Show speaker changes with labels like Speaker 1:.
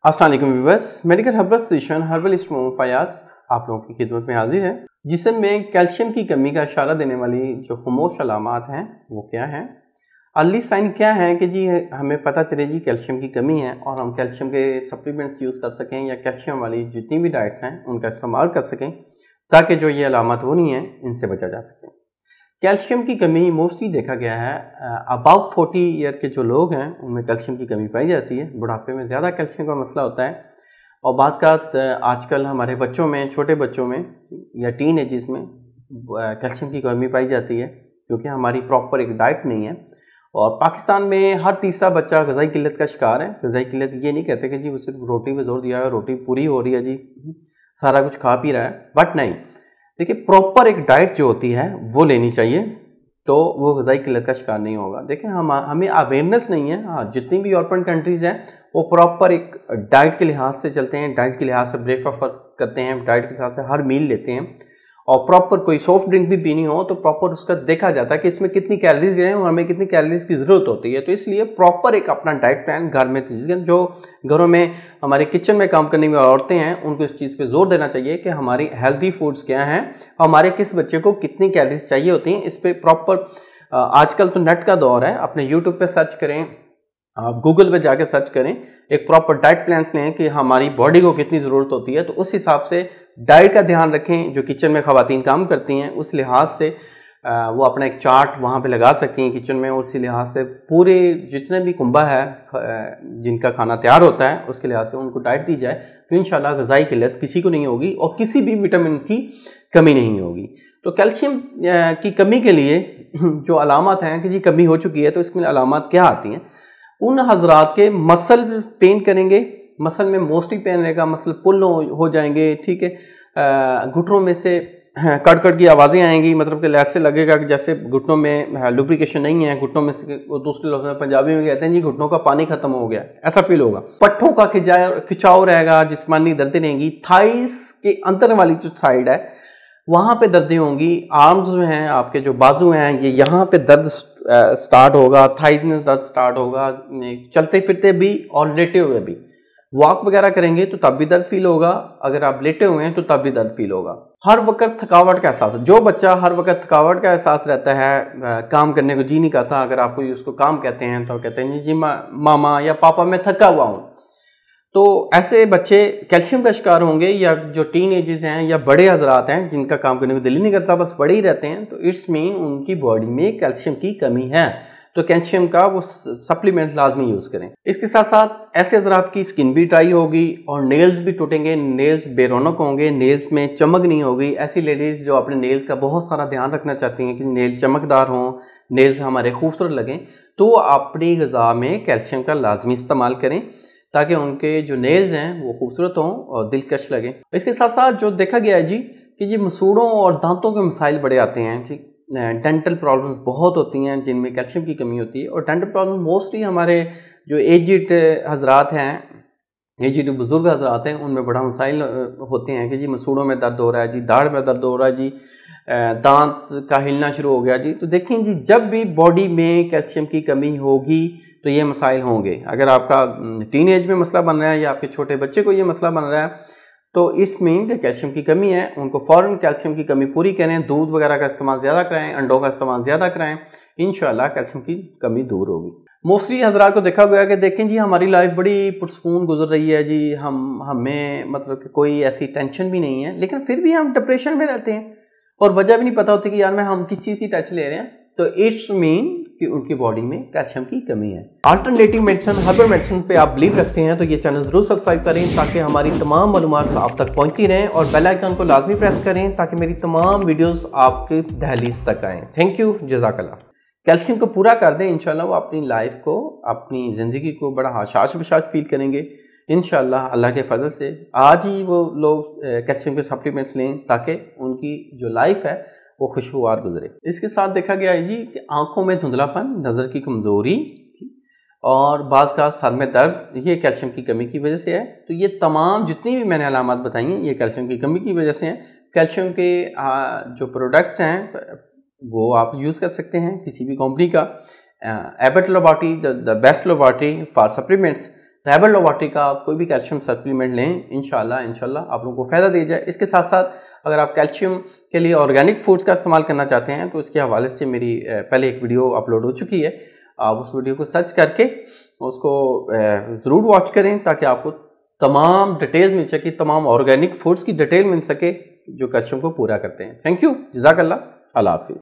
Speaker 1: अस्सलाम वालेकुम viewers, medical herbal physician herbalist Mohammad Fayaz आप लोगों की खिदमत में हाजिर है। जिस्म में कैल्शियम की कमी का इशारा देने वाली जो खामोश अलामात हैं वो क्या हैं। अर्ली साइन क्या है कि जी हमें पता चले जी कैल्शियम की कमी है और हम कैल्शियम के सप्लीमेंट्स यूज़ कर सकें या कैल्शियम वाली जितनी भी डाइट्स हैं उनका इस्तेमाल कर सकें ताकि जो ये अलामत हो रही हैं इनसे बचा जा सके। कैल्शियम की कमी मोस्टली देखा गया है अबव 40 ईयर के जो लोग हैं उनमें कैल्शियम की कमी पाई जाती है। बुढ़ापे में ज़्यादा कैल्शियम का मसला होता है और बाज़ का आजकल हमारे बच्चों में, छोटे बच्चों में या टीन एजेस में कैल्शियम की कमी पाई जाती है क्योंकि हमारी प्रॉपर एक डाइट नहीं है। और पाकिस्तान में हर तीसरा बच्चा ग़िज़ाई किल्लत का शिकार है। ग़िज़ाई किल्लत ये नहीं कहते कि जी वो सिर्फ रोटी पे जोर दिया है, रोटी पूरी हो रही है जी, सारा कुछ खा पी रहा है, बट नहीं। देखिए प्रॉपर एक डाइट जो होती है वो लेनी चाहिए तो वो ग़िज़ाई किल्लत का शिकार नहीं होगा। देखिए हमें अवेयरनेस नहीं है। हाँ, जितनी भी यूरोपियन कंट्रीज़ हैं वो प्रॉपर एक डाइट के लिहाज से चलते हैं, डाइट के लिहाज से ब्रेकफास्ट करते हैं, डाइट के लिहाज से हर मील लेते हैं और प्रॉपर कोई सॉफ्ट ड्रिंक भी पीनी हो तो प्रॉपर उसका देखा जाता है कि इसमें कितनी कैलोरीज हैं और हमें कितनी कैलोरीज की ज़रूरत होती है। तो इसलिए प्रॉपर एक अपना डाइट प्लान घर में जो घरों में हमारे किचन में काम करने वाली औरतें हैं उनको इस चीज़ पे जोर देना चाहिए कि हमारी हेल्दी फूड्स क्या हैं, हमारे किस बच्चे को कितनी कैलोरीज चाहिए होती हैं। इस पर प्रॉपर आजकल तो नेट का दौर है, अपने यूट्यूब पे सर्च करें, आप गूगल पे जाके सर्च करें, एक प्रॉपर डाइट प्लान्स लें कि हमारी बॉडी को कितनी ज़रूरत होती है तो उस हिसाब से डाइट का ध्यान रखें। जो किचन में ख़वातीन काम करती हैं उस लिहाज से वो अपना एक चार्ट वहाँ पे लगा सकती हैं किचन में, उसी लिहाज से पूरे जितने भी कुंबा है जिनका खाना तैयार होता है उसके लिहाज से उनको डाइट दी जाए तो इंशाल्लाह ग़िज़ाई किल्लत किसी को नहीं होगी और किसी भी विटामिन की कमी नहीं होगी। तो कैल्शियम की कमी के लिए जो अलामत हैं कि जी कमी हो चुकी है तो इसमें अलामत क्या आती हैं। उन हजरात के मसल पेन करेंगे, मसल में मोस्टली पेन रहेगा, मसल पुल हो जाएंगे, ठीक है। घुटनों में से कड़ कड़ की आवाज़ें आएंगी, मतलब कि ऐसे लगेगा कि जैसे घुटनों में लुब्रिकेशन नहीं है, घुटनों में से वो दूसरे लोग पंजाबी में कहते हैं जी घुटनों का पानी खत्म हो गया, ऐसा फील होगा। पट्ठों का खिंचाव रहेगा, जिस्मानी दर्दें रहेंगी, थाइस के अंदर वाली जो साइड है वहाँ पे दर्दें होंगी। आर्म्स जो हैं आपके जो बाजू हैं ये यहाँ पे दर्द स्टार्ट होगा, थाइस में दर्द स्टार्ट होगा, चलते फिरते भी और लेटे हुए भी। वॉक वगैरह करेंगे तो तब भी दर्द फील होगा, अगर आप लेटे हुए हैं तो तब भी दर्द फील होगा। हर वक्त थकावट का एहसास, जो बच्चा हर वक्त थकावट का एहसास रहता है, काम करने को जी नहीं करता, अगर आप कोई उसको काम कहते हैं तो कहते हैं जी मामा या पापा मैं थका हुआ हूँ, तो ऐसे बच्चे कैल्शियम का शिकार होंगे। या जो टीन एजेस हैं या बड़े हजरात हैं जिनका काम करने को दिल ही नहीं करता, बस बड़े ही रहते हैं, तो इट्स मीन उनकी बॉडी में कैल्शियम की कमी है, तो कैल्शियम का वो सप्लीमेंट लाजमी यूज़ करें। इसके साथ साथ ऐसे हजरात की स्किन भी ड्राई होगी और नेल्स भी टूटेंगे, नेल्स बेरौनक होंगे, नेल्स में चमक नहीं होगी। ऐसी लेडीज़ जो अपने नेल्स का बहुत सारा ध्यान रखना चाहती हैं कि नेल चमकदार हों, नेल्स हमारे खूबसूरत लगें, तो अपनी ग़िज़ा में कैल्शियम का लाजमी इस्तेमाल करें ताकि उनके जो नेल्स हैं वो खूबसूरत हों और दिलकश लगें। इसके साथ साथ जो देखा गया है जी कि ये मसूड़ों और दांतों के मसाइल बड़े आते हैं जी, डेंटल प्रॉब्लम्स बहुत होती हैं जिनमें कैल्शियम की कमी होती है। और डेंटल प्रॉब्लम मोस्टली हमारे जो एजिड हजरात हैं, एजिड बुजुर्ग हजरात हैं, उनमें बड़ा मसाइल होते हैं कि जी मसूड़ों में दर्द हो रहा है जी, दाढ़ में दर्द हो रहा है जी, दांत का हिलना शुरू हो गया जी। तो देखें जी जब भी बॉडी में कैल्शियम की कमी होगी तो ये मसाइल होंगे। अगर आपका टीन एज में मसला बन रहा है या आपके छोटे बच्चे को ये मसला बन रहा है तो इसमें जो कैल्शियम की कमी है उनको फ़ौरन कैल्शियम की कमी पूरी करें, दूध वगैरह का इस्तेमाल ज़्यादा कराएं, अंडों का इस्तेमाल ज़्यादा कराएं, इंशाल्लाह कैल्शियम की कमी दूर होगी। मोस्टली हजरात को देखा गया कि देखें जी हमारी लाइफ बड़ी पुरसकून गुजर रही है जी, हमें मतलब कि कोई ऐसी टेंशन भी नहीं है, लेकिन फिर भी हम डिप्रेशन में रहते हैं और वजह भी नहीं पता होती कि यार हम किस चीज़ की टच ले रहे हैं। तो इट्स मीन कि उनकी बॉडी में कैल्शियम की कमी है। अल्टरनेटिव मेडिसिन, हर्बल मेडिसिन पे आप बिलीव रखते हैं तो ये चैनल जरूर सब्सक्राइब करें ताकि हमारी तमाम मालूमात आप तक पहुंचती रहें और बेल आइकन को लाजमी प्रेस करें ताकि मेरी तमाम वीडियोस आपके दहलीज तक आएँ। थैंक यू, जज़ाकल्लाह। कैल्शियम को पूरा कर दें, इंशाल्लाह वो अपनी लाइफ को, अपनी ज़िंदगी को बड़ा हशाश बशाश फील करेंगे इंशाल्लाह अल्लाह के फजल से। आज ही वो लोग कैल्शियम के सप्लीमेंट्स लें ताकि उनकी जो लाइफ है वो खुशगवार गुजरे। इसके साथ देखा गया है जी कि आंखों में धुंधलापन, नज़र की कमज़ोरी और बाज़ का सर में दर्द, ये कैल्शियम की कमी की वजह से है। तो ये तमाम जितनी भी मैंने अलामत बताई हैं ये कैल्शियम की कमी की वजह से हैं। कैल्शियम के जो प्रोडक्ट्स हैं वो आप यूज़ कर सकते हैं किसी भी कंपनी का। Abbott laboratory the best laboratory for supplements herbal laboratory का कोई भी कैल्शियम सप्लीमेंट लें, इंशाल्लाह आप लोगों को फ़ायदा दे जाए। इसके साथ साथ अगर आप कैल्शियम के लिए ऑर्गेनिक फूड्स का इस्तेमाल करना चाहते हैं तो इसके हवाले से मेरी पहले एक वीडियो अपलोड हो चुकी है। आप उस वीडियो को सर्च करके उसको ज़रूर वॉच करें ताकि आपको तमाम डिटेल्स मिल सके, तमाम ऑर्गेनिक फूड्स की डिटेल मिल सके जो कैल्शियम को पूरा करते हैं। थैंक यू, जज़ाकल्लाह, अल्लाह हाफ़िज़।